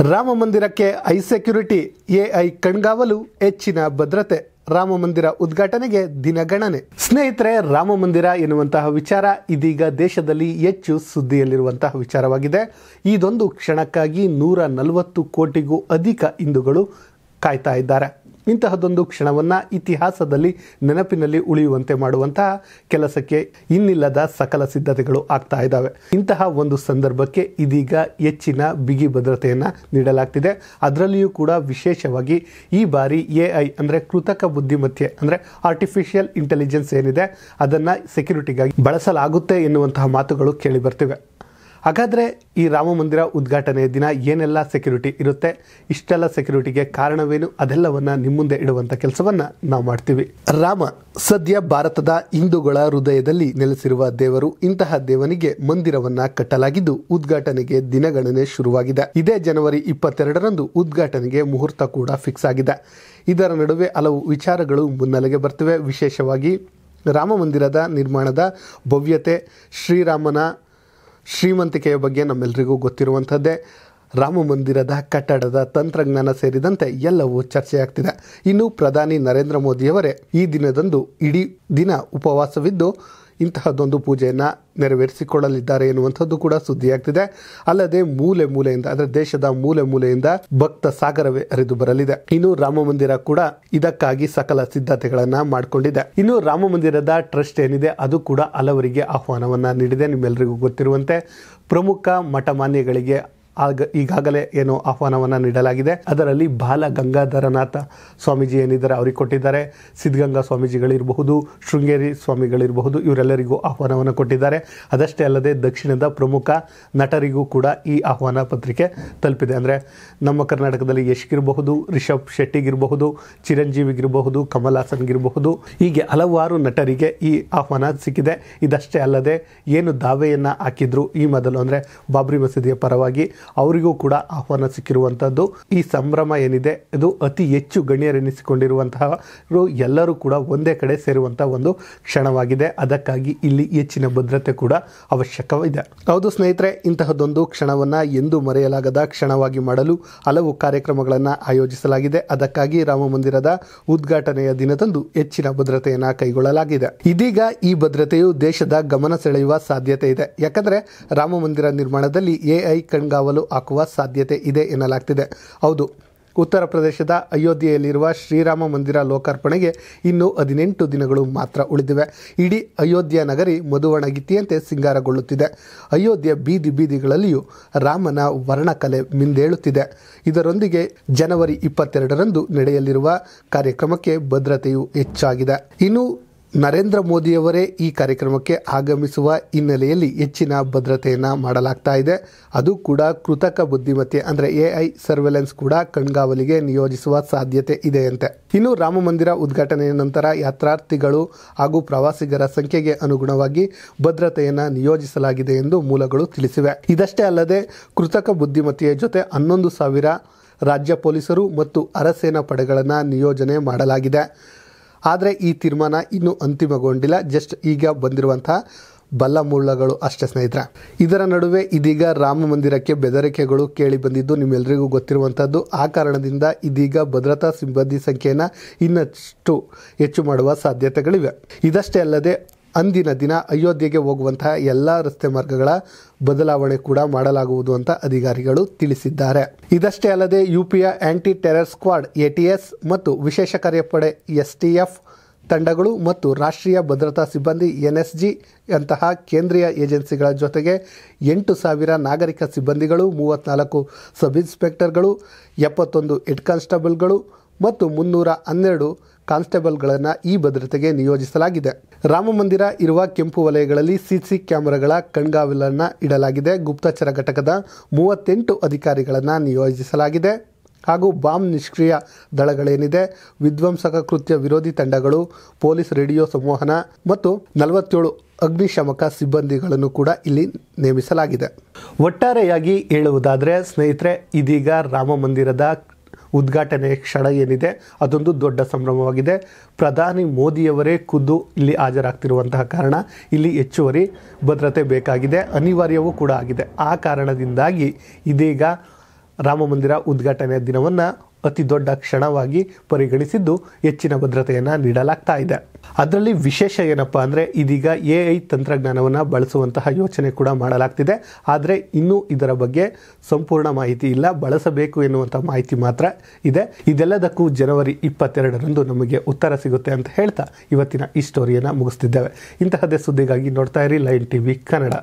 ರಾಮ ಮಂದಿರಕ್ಕೆ I security, AI ಕಣ್ಗಾವಲು, ಹೆಚ್ಚಿನ ಭದ್ರತೆ. ರಾಮ ಮಂದಿರ ಉದ್ಘಾಟನೆಗೆ ದಿನಗಣನೆ. ಸ್ನೇಹಿತರೆ, ರಾಮ ಮಂದಿರ ಎನ್ನುವಂತಹ ವಿಚಾರ ಇದೀಗ ದೇಶದಲ್ಲಿ ಹೆಚ್ಚು ಸುದ್ದಿಯಲ್ಲಿರುವಂತಹ ವಿಚಾರವಾಗಿದೆ. ಇದೊಂದು ಕ್ಷಣಕ್ಕಾಗಿ 140 ಕೋಟಿಗೂ ಅಧಿಕ ಹಿಂದೂಗಳು ಕಾಯ್ತಾ ಇದ್ದಾರೆ. ಇಂತಹದೊಂದು ಕ್ಷಣವನ್ನು ಇತಿಹಾಸದಲ್ಲಿ ನೆನಪಿನಲ್ಲಿ ಉಳಿಯುವಂತೆ ಮಾಡುವಂತಹ ಕೆಲಸಕ್ಕೆ ಇನ್ನಿಲ್ಲದ ಸಕಲ ಸಿದ್ಧತೆಗಳು ಆಗ್ತಾ ಇದ್ದಾವೆ. ಇಂತಹ ಒಂದು ಸಂದರ್ಭಕ್ಕೆ ಇದೀಗ ಹೆಚ್ಚಿನ ಬಿಗಿ ಭದ್ರತೆಯನ್ನು ನೀಡಲಾಗ್ತಿದೆ. ಅದರಲ್ಲಿಯೂ ಕೂಡ ವಿಶೇಷವಾಗಿ ಈ ಬಾರಿ ಎಐ ಅಂದರೆ ಕೃತಕ ಬುದ್ಧಿಮತ್ತೆ ಅಂದರೆ ಆರ್ಟಿಫಿಷಿಯಲ್ ಇಂಟೆಲಿಜೆನ್ಸ್ ಏನಿದೆ ಅದನ್ನು ಸೆಕ್ಯೂರಿಟಿಗಾಗಿ ಬಳಸಲಾಗುತ್ತೆ ಎನ್ನುವಂತಹ ಮಾತುಗಳು ಕೇಳಿ ಬರ್ತಿವೆ. ಹಾಗಾದರೆ ಈ ರಾಮ ಮಂದಿರ ಉದ್ಘಾಟನೆಯ ದಿನ ಏನೆಲ್ಲ ಸೆಕ್ಯೂರಿಟಿ ಇರುತ್ತೆ, ಇಷ್ಟೆಲ್ಲ ಸೆಕ್ಯೂರಿಟಿಗೆ ಕಾರಣವೇನು, ಅದೆಲ್ಲವನ್ನು ನಿಮ್ಮ ಮುಂದೆ ಇಡುವಂಥ ಕೆಲಸವನ್ನು ನಾವು ಮಾಡ್ತೀವಿ. ರಾಮ ಸದ್ಯ ಭಾರತದ ಹಿಂದೂಗಳ ಹೃದಯದಲ್ಲಿ ನೆಲೆಸಿರುವ ದೇವರು. ಇಂತಹ ದೇವನಿಗೆ ಮಂದಿರವನ್ನು ಕಟ್ಟಲಾಗಿದ್ದು ಉದ್ಘಾಟನೆಗೆ ದಿನಗಣನೆ ಶುರುವಾಗಿದೆ. ಇದೇ ಜನವರಿ 22ರಂದು ಉದ್ಘಾಟನೆಗೆ ಮುಹೂರ್ತ ಕೂಡ ಫಿಕ್ಸ್ ಆಗಿದೆ. ಇದರ ನಡುವೆ ಹಲವು ವಿಚಾರಗಳು ಮುನ್ನೆಲೆಗೆ ಬರ್ತಿವೆ. ವಿಶೇಷವಾಗಿ ರಾಮ ಮಂದಿರದ ನಿರ್ಮಾಣದ ಭವ್ಯತೆ, ಶ್ರೀರಾಮನ ಶ್ರೀಮಂತಿಕೆಯ ಬಗ್ಗೆ ನಮ್ಮೆಲ್ಲರಿಗೂ ಗೊತ್ತಿರುವಂಥದ್ದೇ. ರಾಮ ಮಂದಿರದ ಕಟ್ಟಡದ ತಂತ್ರಜ್ಞಾನ ಸೇರಿದಂತೆ ಎಲ್ಲವೂ ಚರ್ಚೆಯಾಗ್ತಿದೆ. ಇನ್ನು ಪ್ರಧಾನಿ ನರೇಂದ್ರ ಮೋದಿಯವರೇ ಈ ದಿನದಂದು ಇಡೀ ದಿನ ಉಪವಾಸವಿದ್ದು ಇಂತಹದ್ದೊಂದು ಪೂಜೆಯನ್ನು ನೆರವೇರಿಸಿಕೊಳ್ಳಲಿದ್ದಾರೆ ಎನ್ನುವಂಥದ್ದು ಕೂಡ ಸುದ್ದಿಯಾಗ್ತಿದೆ. ಅಲ್ಲದೆ ಮೂಲೆ ಮೂಲೆಯಿಂದ ಅಂದರೆ ದೇಶದ ಮೂಲೆ ಮೂಲೆಯಿಂದ ಭಕ್ತ ಸಾಗರವೇ ಹರಿದು ಬರಲಿದೆ. ಇನ್ನು ರಾಮ ಮಂದಿರ ಕೂಡ ಇದಕ್ಕಾಗಿ ಸಕಲ ಸಿದ್ಧತೆಗಳನ್ನು ಮಾಡಿಕೊಂಡಿದೆ. ಇನ್ನು ರಾಮ ಮಂದಿರದ ಟ್ರಸ್ಟ್ ಏನಿದೆ ಅದು ಕೂಡ ಹಲವರಿಗೆ ಆಹ್ವಾನವನ್ನು ನೀಡಿದೆ. ನಿಮ್ಮೆಲ್ಲರಿಗೂ ಗೊತ್ತಿರುವಂತೆ ಪ್ರಮುಖ ಮಠಮಾನ್ಯಗಳಿಗೆ ಈಗಾಗಲೇ ಏನು ಆಹ್ವಾನವನ್ನು ನೀಡಲಾಗಿದೆ. ಅದರಲ್ಲಿ ಬಾಲ ಗಂಗಾಧರನಾಥ ಸ್ವಾಮೀಜಿ ಏನಿದ್ದಾರೆ ಅವರಿಗೆ ಕೊಟ್ಟಿದ್ದಾರೆ. ಸಿದ್ಧಗಂಗಾ ಸ್ವಾಮೀಜಿಗಳಿರಬಹುದು, ಶೃಂಗೇರಿ ಸ್ವಾಮಿಗಳಿರಬಹುದು, ಇವರೆಲ್ಲರಿಗೂ ಆಹ್ವಾನವನ್ನು ಕೊಟ್ಟಿದ್ದಾರೆ. ಅದಷ್ಟೇ ಅಲ್ಲದೆ ದಕ್ಷಿಣದ ಪ್ರಮುಖ ನಟರಿಗೂ ಕೂಡ ಈ ಆಹ್ವಾನ ಪತ್ರಿಕೆ ತಲುಪಿದೆ. ಅಂದರೆ ನಮ್ಮ ಕರ್ನಾಟಕದಲ್ಲಿ ಯಶ್ಗಿರಬಹುದು, ರಿಷಬ್ ಶೆಟ್ಟಿಗಿರಬಹುದು, ಚಿರಂಜೀವಿಗಿರಬಹುದು, ಕಮಲ್ ಹಾಸನ್ಗಿರಬಹುದು, ಹೀಗೆ ಹಲವಾರು ನಟರಿಗೆ ಈ ಆಹ್ವಾನ ಸಿಕ್ಕಿದೆ. ಇದಷ್ಟೇ ಅಲ್ಲದೆ ಏನು ದಾವೆಯನ್ನು ಹಾಕಿದ್ರು ಈ ಮೊದಲು ಅಂದರೆ ಬಾಬ್ರಿ ಮಸೀದಿಯ ಪರವಾಗಿ ಅವರಿಗೂ ಕೂಡ ಆಹ್ವಾನ ಸಿಕ್ಕಿರುವಂಥದ್ದು. ಈ ಸಂಭ್ರಮ ಏನಿದೆ ಇದು ಅತಿ ಹೆಚ್ಚು ಗಣ್ಯರೆನಿಸಿಕೊಂಡಿರುವಂತಹ ಎಲ್ಲರೂ ಕೂಡ ಒಂದೇ ಕಡೆ ಸೇರುವಂತಹ ಒಂದು ಕ್ಷಣವಾಗಿದೆ. ಅದಕ್ಕಾಗಿ ಇಲ್ಲಿ ಹೆಚ್ಚಿನ ಭದ್ರತೆ ಕೂಡ ಅವಶ್ಯಕವಿದೆ. ಹೌದು ಸ್ನೇಹಿತರೆ, ಇಂತಹದೊಂದು ಕ್ಷಣವನ್ನು ಎಂದೂ ಮರೆಯಲಾಗದ ಕ್ಷಣವಾಗಿ ಮಾಡಲು ಹಲವು ಕಾರ್ಯಕ್ರಮಗಳನ್ನು ಆಯೋಜಿಸಲಾಗಿದೆ. ಅದಕ್ಕಾಗಿ ರಾಮ ಮಂದಿರದ ಉದ್ಘಾಟನೆಯ ದಿನದಂದು ಹೆಚ್ಚಿನ ಭದ್ರತೆಯನ್ನು ಕೈಗೊಳ್ಳಲಾಗಿದೆ. ಇದೀಗ ಈ ಭದ್ರತೆಯು ದೇಶದ ಗಮನ ಸೆಳೆಯುವ ಸಾಧ್ಯತೆ ಇದೆ. ಯಾಕಂದರೆ ರಾಮ ಮಂದಿರ ನಿರ್ಮಾಣದಲ್ಲಿ ಎಐ ಕಣ್ಗಾವಲು ಹಾಕುವ ಸಾಧ್ಯತೆ ಇದೆ ಎನ್ನಲಾಗ್ತಿದೆ. ಹೌದು, ಉತ್ತರ ಪ್ರದೇಶದ ಅಯೋಧ್ಯೆಯಲ್ಲಿರುವ ಶ್ರೀರಾಮ ಮಂದಿರ ಲೋಕಾರ್ಪಣೆಗೆ ಇನ್ನೂ 18 ದಿನಗಳು ಮಾತ್ರ ಉಳಿದಿವೆ. ಇಡೀ ಅಯೋಧ್ಯ ನಗರಿ ಮಧುವಣಗಿತ್ತಿಯಂತೆ ಸಿಂಗಾರಗೊಳ್ಳುತ್ತಿದೆ. ಅಯೋಧ್ಯೆ ಬೀದಿ ಬೀದಿಗಳಲ್ಲಿಯೂ ರಾಮನ ವರ್ಣಕಲೆ ಮಿಂದೇಳುತ್ತಿದೆ. ಇದರೊಂದಿಗೆ ಜನವರಿ 22ರಂದು ನಡೆಯಲಿರುವ ಕಾರ್ಯಕ್ರಮಕ್ಕೆ ಭದ್ರತೆಯು ಹೆಚ್ಚಾಗಿದೆ. ಇನ್ನು ನರೇಂದ್ರ ಮೋದಿಯವರೇ ಈ ಕಾರ್ಯಕ್ರಮಕ್ಕೆ ಆಗಮಿಸುವ ಹಿನ್ನೆಲೆಯಲ್ಲಿ ಹೆಚ್ಚಿನ ಭದ್ರತೆಯನ್ನು ಮಾಡಲಾಗ್ತಾ ಇದೆ. ಅದು ಕೂಡ ಕೃತಕ ಬುದ್ಧಿಮತ್ತೆ ಅಂದರೆ ಎಐ ಸರ್ವೆಲೆನ್ಸ್ ಕೂಡ ಕಣ್ಗಾವಲಿಗೆ ನಿಯೋಜಿಸುವ ಸಾಧ್ಯತೆ ಇದೆಯಂತೆ. ಇನ್ನು ರಾಮ ಮಂದಿರ ಉದ್ಘಾಟನೆಯ ನಂತರ ಯಾತ್ರಾರ್ಥಿಗಳು ಹಾಗೂ ಪ್ರವಾಸಿಗರ ಸಂಖ್ಯೆಗೆ ಅನುಗುಣವಾಗಿ ಭದ್ರತೆಯನ್ನು ನಿಯೋಜಿಸಲಾಗಿದೆ ಎಂದು ಮೂಲಗಳು ತಿಳಿಸಿವೆ. ಇದಷ್ಟೇ ಅಲ್ಲದೆ ಕೃತಕ ಬುದ್ಧಿಮತ್ತೆಯ ಜೊತೆ 11,000 ರಾಜ್ಯ ಪೊಲೀಸರು ಮತ್ತು ಅರಸೇನಾ ಪಡೆಗಳನ್ನು ನಿಯೋಜನೆ ಮಾಡಲಾಗಿದೆ. ಆದರೆ ಈ ತೀರ್ಮಾನ ಇನ್ನೂ ಅಂತಿಮಗೊಂಡಿಲ್ಲ. ಜಸ್ಟ್ ಈಗ ಬಂದಿರುವಂತಹ ಬಲ್ಲಮೂಳಗಳು ಅಷ್ಟೇ ಸ್ನೇಹಿತರೆ. ಇದರ ನಡುವೆ ಇದೀಗ ರಾಮ ಮಂದಿರಕ್ಕೆ ಬೆದರಿಕೆಗಳು ಕೇಳಿ ಬಂದಿದ್ದು ನಿಮ್ಮೆಲ್ಲರಿಗೂ ಗೊತ್ತಿರುವಂಥದ್ದು. ಆ ಕಾರಣದಿಂದ ಇದೀಗ ಭದ್ರತಾ ಸಿಬ್ಬಂದಿ ಸಂಖ್ಯೆಯನ್ನು ಇನ್ನಷ್ಟು ಹೆಚ್ಚು ಮಾಡುವ ಸಾಧ್ಯತೆಗಳಿವೆ. ಇದಷ್ಟೇ ಅಲ್ಲದೆ ಅಂದಿನ ದಿನ ಅಯೋಧ್ಯೆಗೆ ಹೋಗುವಂತಹ ಎಲ್ಲ ರಸ್ತೆ ಮಾರ್ಗಗಳ ಬದಲಾವಣೆ ಕೂಡ ಮಾಡಲಾಗುವುದು ಅಂತ ಅಧಿಕಾರಿಗಳು ತಿಳಿಸಿದ್ದಾರೆ. ಇದಷ್ಟೇ ಅಲ್ಲದೆ ಯುಪಿಯ ಆಂಟಿ ಟೆರರ್ ಸ್ಕ್ವಾಡ್ ATS ಮತ್ತು ವಿಶೇಷ ಕಾರ್ಯಪಡೆ STF ತಂಡಗಳು ಮತ್ತು ರಾಷ್ಟ್ರೀಯ ಭದ್ರತಾ ಸಿಬ್ಬಂದಿ NSG ಅಂತಹ ಕೇಂದ್ರೀಯ ಏಜೆನ್ಸಿಗಳ ಜೊತೆಗೆ 8,000 ನಾಗರಿಕ ಸಿಬ್ಬಂದಿಗಳು, 34 ಸಬ್ ಇನ್ಸ್ಪೆಕ್ಟರ್ಗಳು, 71 ಹೆಡ್ ಕಾನ್ಸ್ಟೇಬಲ್ಗಳು ಮತ್ತು 312 ಕಾನ್ಸ್ಟೇಬಲ್ಗಳನ್ನು ಈ ಭದ್ರತೆಗೆ ನಿಯೋಜಿಸಲಾಗಿದೆ. ರಾಮ ಮಂದಿರ ಇರುವ ಕೆಂಪು ವಲಯಗಳಲ್ಲಿ CC ಕ್ಯಾಮೆರಾಗಳ ಕಣ್ಗಾವಲನ್ನು ಇಡಲಾಗಿದೆ. ಗುಪ್ತಚರ ಘಟಕದ 38 ಅಧಿಕಾರಿಗಳನ್ನು ನಿಯೋಜಿಸಲಾಗಿದೆ. ಹಾಗೂ ಬಾಂಬ್ ನಿಷ್ಕ್ರಿಯ ದಳಗಳೇನಿದೆ, ವಿಧ್ವಂಸಕ ಕೃತ್ಯ ವಿರೋಧಿ ತಂಡಗಳು, ಪೊಲೀಸ್ ರೇಡಿಯೋ ಸಂವಹನ ಮತ್ತು 47 ಅಗ್ನಿಶಾಮಕ ಸಿಬ್ಬಂದಿಗಳನ್ನು ಕೂಡ ಇಲ್ಲಿ ನೇಮಿಸಲಾಗಿದೆ. ಒಟ್ಟಾರೆಯಾಗಿ ಹೇಳುವುದಾದರೆ ಸ್ನೇಹಿತರೆ, ಇದೀಗ ರಾಮ ಮಂದಿರದ ಉದ್ಘಾಟನೆಯ ಕ್ಷಣ ಏನಿದೆ ಅದೊಂದು ದೊಡ್ಡ ಸಂಭ್ರಮವಾಗಿದೆ. ಪ್ರಧಾನಿ ಮೋದಿಯವರೇ ಖುದ್ದು ಇಲ್ಲಿ ಹಾಜರಾಗ್ತಿರುವಂತಹ ಕಾರಣ ಇಲ್ಲಿ ಹೆಚ್ಚುವರಿ ಭದ್ರತೆ ಬೇಕಾಗಿದೆ, ಅನಿವಾರ್ಯವೂ ಕೂಡ ಆಗಿದೆ. ಆ ಕಾರಣದಿಂದಾಗಿ ಇದೀಗ ರಾಮ ಮಂದಿರ ಉದ್ಘಾಟನೆಯ ದಿನವನ್ನು ಅತಿ ದೊಡ್ಡ ಕ್ಷಣವಾಗಿ ಪರಿಗಣಿಸಿದ್ದು ಹೆಚ್ಚಿನ ಭದ್ರತೆಯನ್ನು ನೀಡಲಾಗ್ತಾ ಇದೆ. ಅದರಲ್ಲಿ ವಿಶೇಷ ಏನಪ್ಪಾ ಅಂದರೆ ಇದೀಗ AI ತಂತ್ರಜ್ಞಾನವನ್ನು ಬಳಸುವಂತಹ ಯೋಚನೆ ಕೂಡ ಮಾಡಲಾಗ್ತಿದೆ. ಆದರೆ ಇನ್ನೂ ಇದರ ಬಗ್ಗೆ ಸಂಪೂರ್ಣ ಮಾಹಿತಿ ಇಲ್ಲ, ಬಳಸಬೇಕು ಎನ್ನುವಂಥ ಮಾಹಿತಿ ಮಾತ್ರ ಇದೆ. ಇದೆಲ್ಲದಕ್ಕೂ ಜನವರಿ 22ರಂದು ನಮಗೆ ಉತ್ತರ ಸಿಗುತ್ತೆ ಅಂತ ಹೇಳ್ತಾ ಇವತ್ತಿನ ಈ ಸ್ಟೋರಿಯನ್ನು ಮುಗಿಸ್ತಿದ್ದೇವೆ. ಇಂತಹದ್ದೇ ಸುದ್ದಿಗಾಗಿ ನೋಡ್ತಾ ಇರಿ ಲೈನ್ TV ಕನ್ನಡ.